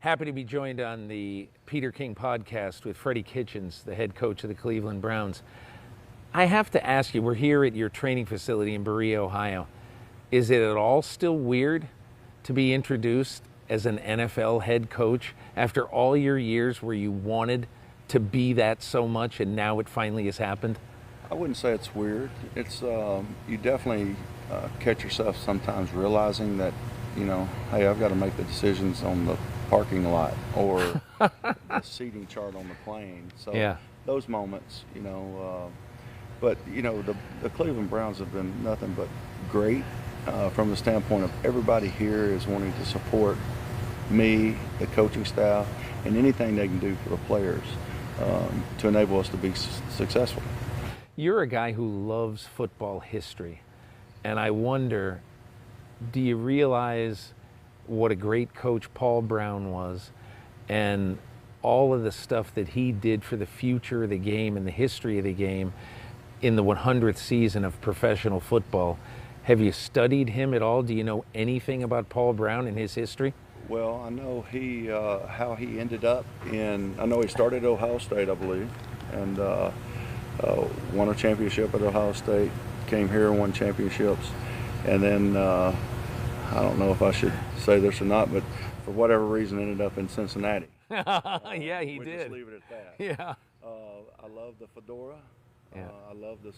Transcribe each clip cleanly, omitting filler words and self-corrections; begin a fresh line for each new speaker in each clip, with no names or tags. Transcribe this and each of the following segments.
Happy to be joined on the Peter King podcast with Freddie Kitchens, the head coach of the Cleveland Browns. I have to ask you, we're here at your training facility in Berea, Ohio. Is it at all still weird to be introduced as an NFL head coach after all your years where you wanted to be that so much and now it finally has happened?
I wouldn't say it's weird. It's you definitely catch yourself sometimes realizing that, hey, I've got to make the decisions on the parking lot or the seating chart on the plane. So
yeah.
Those moments, but the Cleveland Browns have been nothing but great from the standpoint of everybody here is wanting to support me, the coaching staff, and anything they can do for the players to enable us to be successful.
You're a guy who loves football history, and I wonder, do you realize what a great coach Paul Brown was and all of the stuff that he did for the future of the game and the history of the game in the 100th season of professional football? Have you studied him at all? Do you know anything about Paul Brown and his history?
Well, I know how he ended up I know he started at Ohio State, I believe, and won a championship at Ohio State, came here and won championships, and then I don't know if I should say this or not, but for whatever reason ended up in Cincinnati.
Yeah, he did.
Just leave it at that.
Yeah.
I love the fedora.
Yeah.
I love the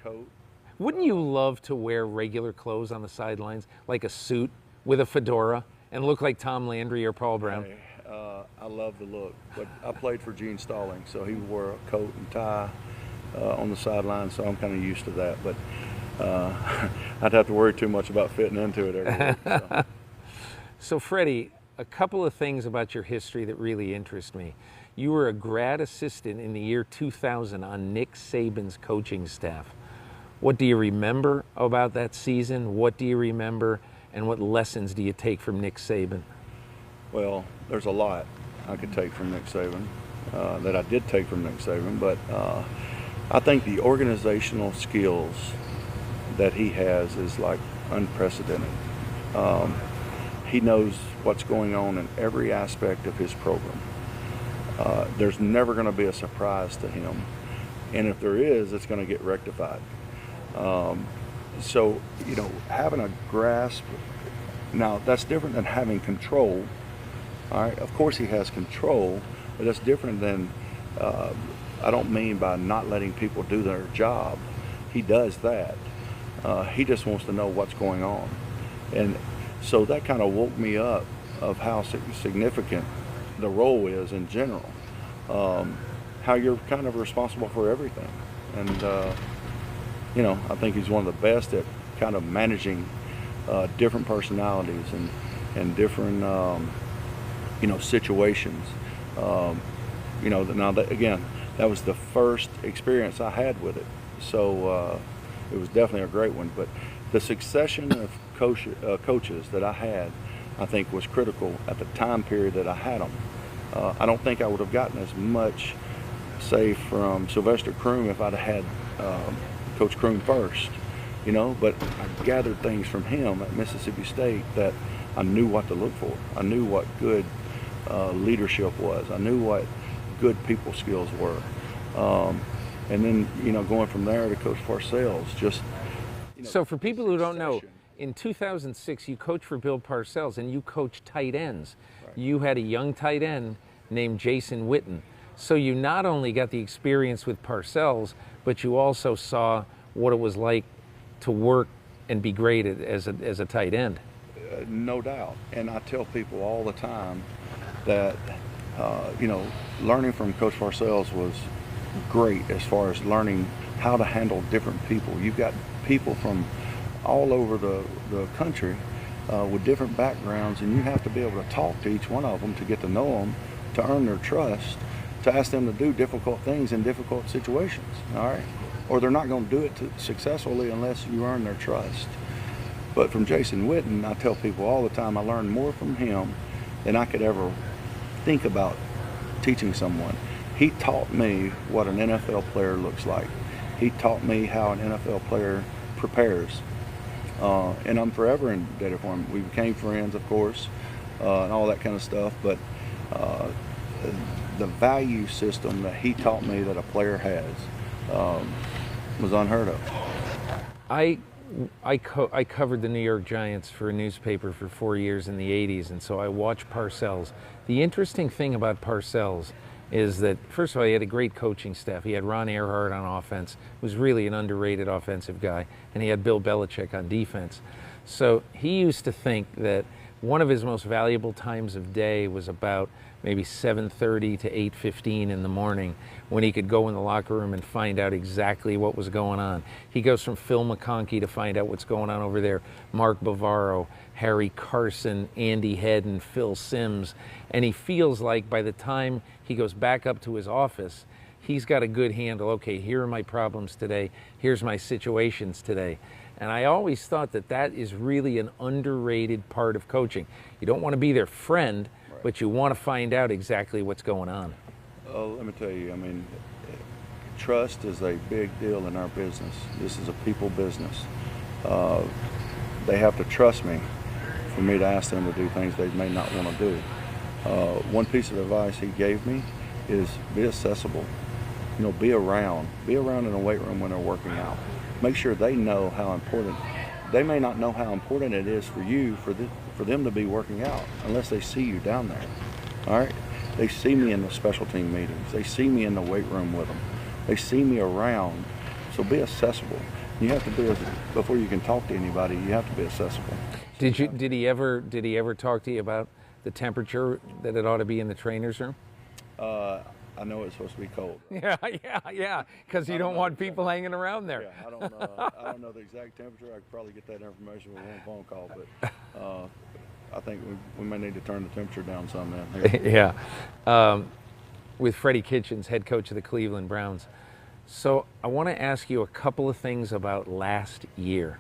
coat.
Wouldn't you love to wear regular clothes on the sidelines, like a suit with a fedora, and look like Tom Landry or Paul Brown?
Hey, I love the look, but I played for Gene Stalling, so he wore a coat and tie on the sideline, so I'm kind of used to that. But I'd have to worry too much about fitting into it every week. So.
So Freddie, a couple of things about your history that really interest me. You were a grad assistant in the year 2000 on Nick Saban's coaching staff. What do you remember about that season? What do you remember, and what lessons do you take from Nick Saban?
Well, there's a lot I could take from Nick Saban, that I did take from Nick Saban, but I think the organizational skills that he has is like unprecedented. He knows what's going on in every aspect of his program. There's never going to be a surprise to him, and if there is, it's going to get rectified. So, having a grasp, now that's different than having control. All right, of course he has control, but that's different than, I don't mean by not letting people do their job. He does that. He just wants to know what's going on. And so that kind of woke me up of how significant the role is in general. How you're kind of responsible for everything. And, I think he's one of the best at kind of managing different personalities and different, situations. Now that, again, that was the first experience I had with it. So it was definitely a great one. But the succession of coaches that I had, I think, was critical at the time period that I had them. I don't think I would have gotten as much, say, from Sylvester Croom if I'd had Coach Croom first, but I gathered things from him at Mississippi State that I knew what to look for. I knew what good leadership was. I knew what good people skills were. And then, going from there to Coach Parcells,
So for people who don't know, in 2006, you coached for Bill Parcells, and you coached tight ends.
Right.
You had a young tight end named Jason Witten. So you not only got the experience with Parcells, but you also saw what it was like to work and be great as a tight end.
No doubt. And I tell people all the time that, learning from Coach Parcells was great as far as learning how to handle different people. You've got people from all over the country with different backgrounds, and you have to be able to talk to each one of them to get to know them, to earn their trust, to ask them to do difficult things in difficult situations, all right? Or they're not going to do it successfully unless you earn their trust. But from Jason Witten, I tell people all the time, I learned more from him than I could ever think about teaching someone. He taught me what an NFL player looks like. He taught me how an NFL player prepares. And I'm forever indebted for him. We became friends, of course, and all that kind of stuff. But the value system that he taught me that a player has was unheard of.
I covered the New York Giants for a newspaper for 4 years in the 80s, and so I watched Parcells. The interesting thing about Parcells is that, first of all, he had a great coaching staff. He had Ron Earhart on offense, who was really an underrated offensive guy, and he had Bill Belichick on defense. So he used to think that one of his most valuable times of day was about maybe 7:30 to 8:15 in the morning, when he could go in the locker room and find out exactly what was going on. He goes from Phil McConkey to find out what's going on over there, Mark Bavaro, Harry Carson, Andy Head, and Phil Simms, and he feels like by the time he goes back up to his office, he's got a good handle. Okay, here are my problems today, here's my situations today. And I always thought that that is really an underrated part of coaching. You don't want to be their friend, but you want to find out exactly what's going on.
Let me tell you, I mean, trust is a big deal in our business. This is a people business. They have to trust me for me to ask them to do things they may not want to do. One piece of advice he gave me is be accessible. You know, be around in a weight room when they're working out. Make sure they know how important. They may not know how important it is for you, for them to be working out, unless they see you down there. All right? They see me in the special team meetings. They see me in the weight room with them. They see me around. So be accessible. You have to be, before you can talk to anybody, you have to be accessible.
Did he ever talk to you about the temperature that it ought to be in the trainer's room?
I know it's supposed to be cold.
Yeah, because you don't want people hanging around there.
Yeah, I don't know the exact temperature. I could probably get that information with one phone call, but I think we may need to turn the temperature down some then.
Yeah. With Freddie Kitchens, head coach of the Cleveland Browns. So I want to ask you a couple of things about last year.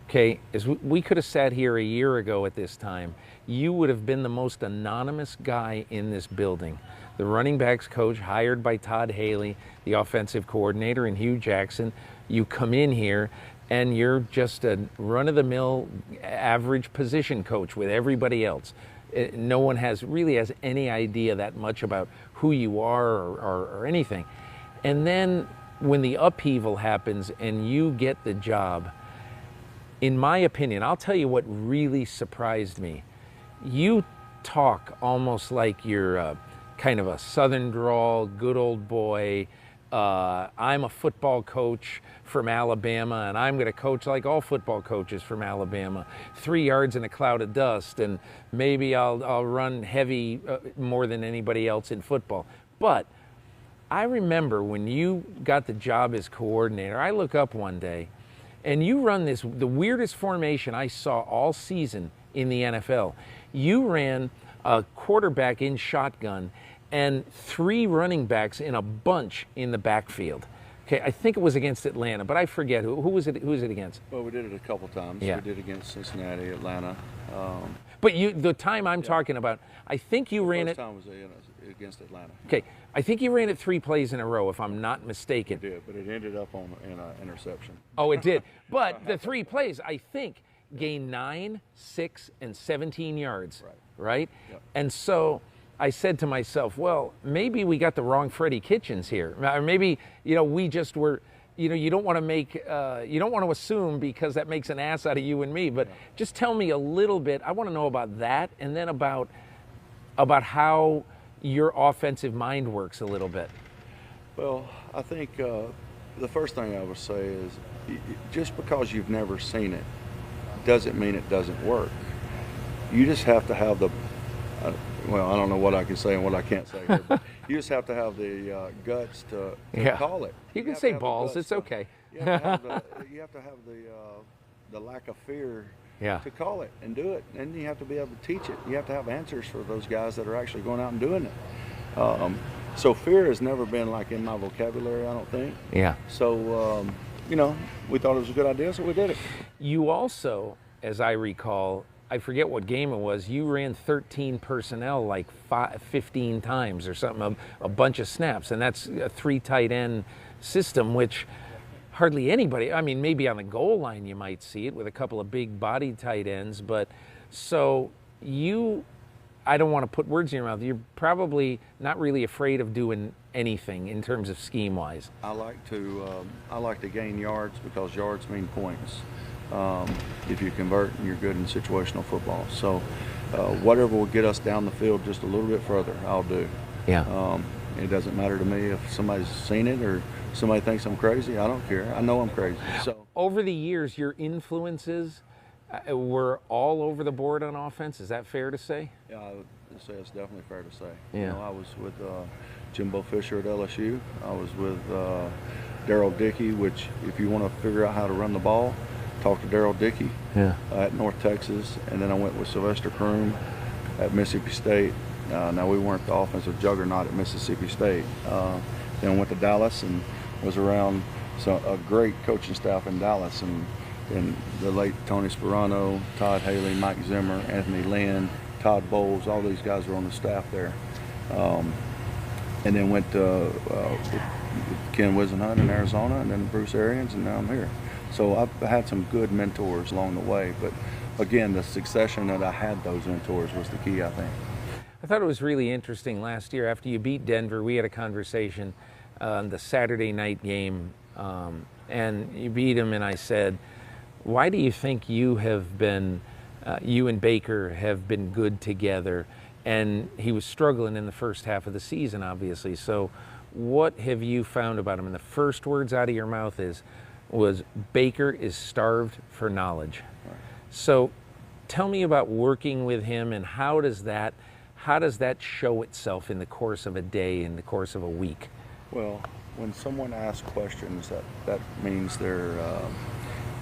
Okay, as we could have sat here a year ago at this time, you would have been the most anonymous guy in this building. The running backs coach hired by Todd Haley, the offensive coordinator, and Hugh Jackson. You come in here and you're just a run-of-the-mill average position coach with everybody else. No one really has any idea that much about who you are or anything. And then when the upheaval happens and you get the job, in my opinion, I'll tell you what really surprised me. You talk almost like you're kind of a southern drawl, good old boy. I'm a football coach from Alabama, and I'm going to coach like all football coaches from Alabama. 3 yards in a cloud of dust, and maybe I'll run heavy more than anybody else in football. But I remember when you got the job as coordinator, I look up one day, and you run the weirdest formation I saw all season in the NFL. You ran a quarterback in shotgun and 3 running backs in a bunch in the backfield. Okay, I think it was against Atlanta, but I forget who was it. Who was it against?
Well, we did it a couple times.
Yeah.
We did it against Cincinnati, Atlanta.
But the time I'm talking about, I think you ran it.
The first time was against Atlanta.
Okay, I think you ran it 3 plays in a row, if I'm not mistaken.
We did, but it ended up in an interception.
Oh, it did. But the 3 plays, I think, gained 9, 6, and 17 yards. Right? Yep. And so I said to myself, well, maybe we got the wrong Freddie Kitchens here. Or maybe, we just were, you don't want to assume, because that makes an ass out of you and me. But just tell me a little bit. I want to know about that, and then about how your offensive mind works a little bit.
Well, I think the first thing I would say is just because you've never seen it doesn't mean it doesn't work. You just have to have well, I don't know what I can say and what I can't say here, but you just have to have the guts to call it.
You can say balls, it's okay.
You have to have the lack of fear to call it and do it. And you have to be able to teach it. You have to have answers for those guys that are actually going out and doing it. So fear has never been like in my vocabulary, I don't think.
Yeah.
So, we thought it was a good idea, so we did it.
You also, as I recall, I forget what game it was, you ran 13 personnel like 15 times or something, a bunch of snaps, and that's a 3 tight end system, which hardly anybody, I mean, maybe on the goal line you might see it with a couple of big body tight ends, but so you I don't want to put words in your mouth. You're probably not really afraid of doing anything in terms of scheme-wise.
I like to gain yards because yards mean points. If you convert and you're good in situational football. So whatever will get us down the field just a little bit further, I'll do.
Yeah.
It doesn't matter to me if somebody's seen it or somebody thinks I'm crazy. I don't care. I know I'm crazy. So
over the years, your influences were all over the board on offense. Is that fair to say?
Yeah, I would say it's definitely fair to say.
Yeah.
You know, I was with Jimbo Fisher at LSU. I was with Daryl Dickey, which if you want to figure out how to run the ball, talk to Daryl Dickey at North Texas. And then I went with Sylvester Croom at Mississippi State. Now, we weren't the offensive juggernaut at Mississippi State. Then I went to Dallas and was around a great coaching staff in Dallas. And the late Tony Sperano, Todd Haley, Mike Zimmer, Anthony Lynn, Todd Bowles, all these guys were on the staff there. And then went to Ken Wisenhunt in Arizona, and then Bruce Arians, and now I'm here. So I've had some good mentors along the way. But again, the succession that I had those mentors was the key, I think.
I thought it was really interesting last year after you beat Denver. We had a conversation on the Saturday night game, and you beat them, and I said, why do you think you and Baker have been good together? And he was struggling in the first half of the season, obviously. So what have you found about him? And the first words out of your mouth was Baker is starved for knowledge.
Right.
So tell me about working with him, and how does that show itself in the course of a day, in the course of a week?
Well, when someone asks questions, that means they're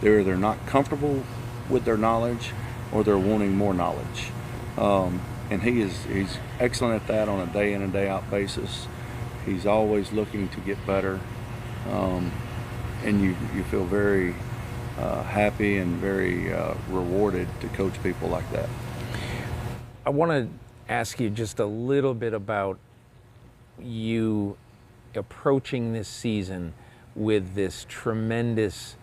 either not comfortable with their knowledge or they're wanting more knowledge. And he's excellent at that on a day in and day out basis. He's always looking to get better. And you feel very happy and very rewarded to coach people like that.
I want to ask you just a little bit about you approaching this season with this tremendous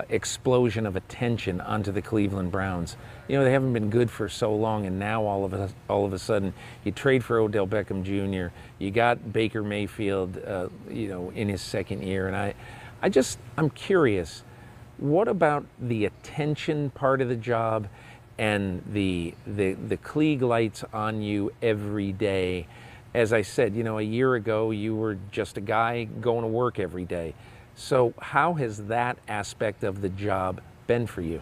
explosion of attention onto the Cleveland Browns. You know, they haven't been good for so long, and now all of a sudden you trade for Odell Beckham Jr. You got Baker Mayfield, in his second year, and I'm curious, what about the attention part of the job and the Klieg lights on you every day? As I said, a year ago you were just a guy going to work every day. So how has that aspect of the job been for you?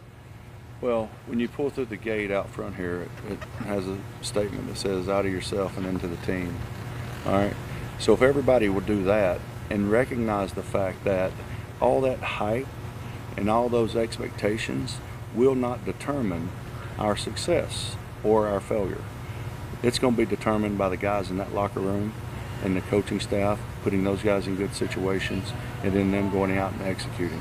Well, when you pull through the gate out front here, it has a statement that says out of yourself and into the team. All right. So if everybody would do that and recognize the fact that all that hype and all those expectations will not determine our success or our failure. It's going to be determined by the guys in that locker room and the coaching staff putting those guys in good situations, and then them going out and executing.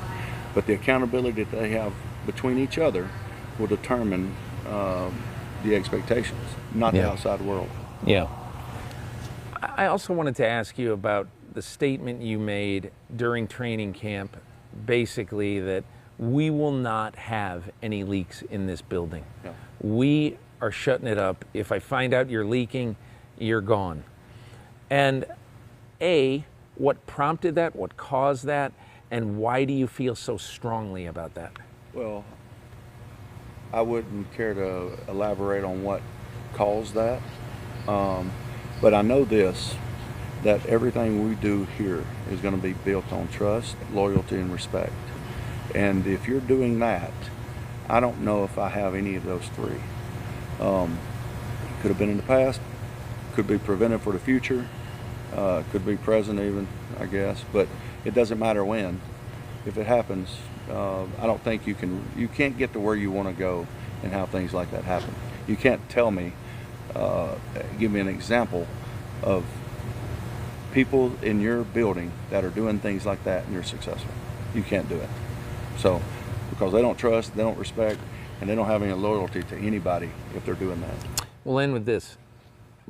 But the accountability that they have between each other will determine the expectations, not the outside world.
Yeah. I also wanted to ask you about the statement you made during training camp, basically that we will not have any leaks in this building.
Yeah.
We are shutting it up. If I find out you're leaking, you're gone. And what prompted that? What caused that? And why do you feel so strongly about that?
Well, I wouldn't care to elaborate on what caused that. But I know this, that everything we do here is going to be built on trust, loyalty, and respect. And if you're doing that, I don't know if I have any of those three. Could have been in the past, could be prevented for the future, could be present even, I guess, but it doesn't matter when. If it happens, I don't think you can't get to where you want to go and have things like that happen. You can't tell me, give me an example of people in your building that are doing things like that and you're successful. You can't do it. So, because they don't trust, they don't respect, and they don't have any loyalty to anybody if they're doing that.
We'll end with this.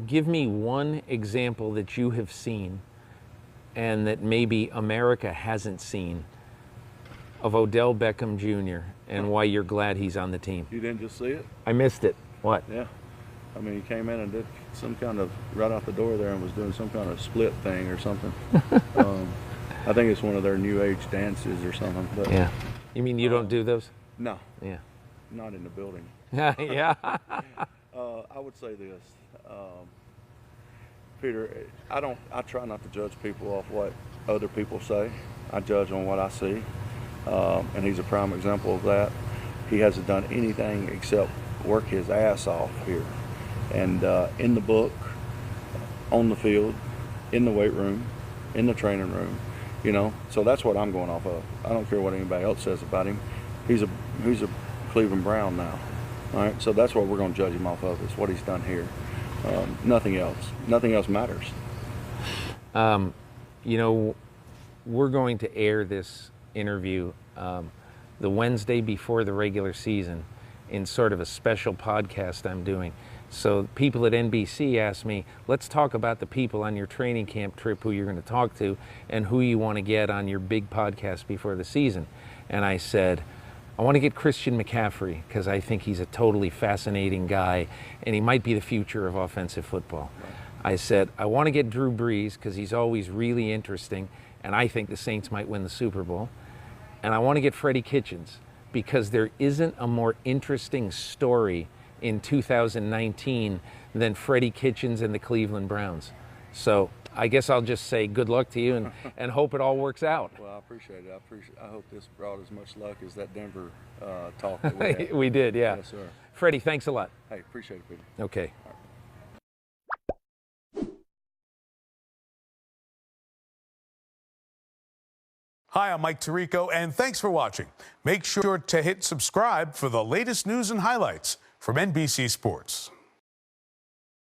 Give me one example that you have seen and that maybe America hasn't seen of Odell Beckham Jr. and why you're glad he's on the team.
You didn't just see it?
I missed it. What?
Yeah. I mean, he came in and did some kind of, right out the door there, and was doing some kind of split thing or something. I think it's one of their new age dances or something. But,
yeah. You mean you don't do those?
No.
Yeah.
Not in the building.
Yeah.
I would say this, Peter, I try not to judge people off what other people say. I judge on what I see, and he's a prime example of that. He hasn't done anything except work his ass off here, and in the book, on the field, in the weight room, in the training room, you know. So that's what I'm going off of. I don't care what anybody else says about him. He's a Cleveland Brown now. All right, so that's what we're going to judge him off of, is what he's done here. Nothing else. Nothing else matters.
You know, we're going to air this interview the Wednesday before the regular season in sort of a special podcast I'm doing. So people at NBC asked me, let's talk about the people on your training camp trip who you're going to talk to and who you want to get on your big podcast before the season. And I said, I want to get Christian McCaffrey because I think he's a totally fascinating guy and he might be the future of offensive football. I said, I want to get Drew Brees because he's always really interesting and I think the Saints might win the Super Bowl. And I want to get Freddie Kitchens because there isn't a more interesting story in 2019 than Freddie Kitchens and the Cleveland Browns. So I guess I'll just say good luck to you and hope it all works out.
Well, I appreciate it. I hope this brought as much luck as that Denver talk that we had.
We did, yeah.
Yes, sir.
Freddie, thanks a lot.
Hey, appreciate it, Peter.
Okay.
Hi, I'm Mike Tirico, and thanks for watching. Make sure to hit subscribe for the latest news and highlights from NBC Sports.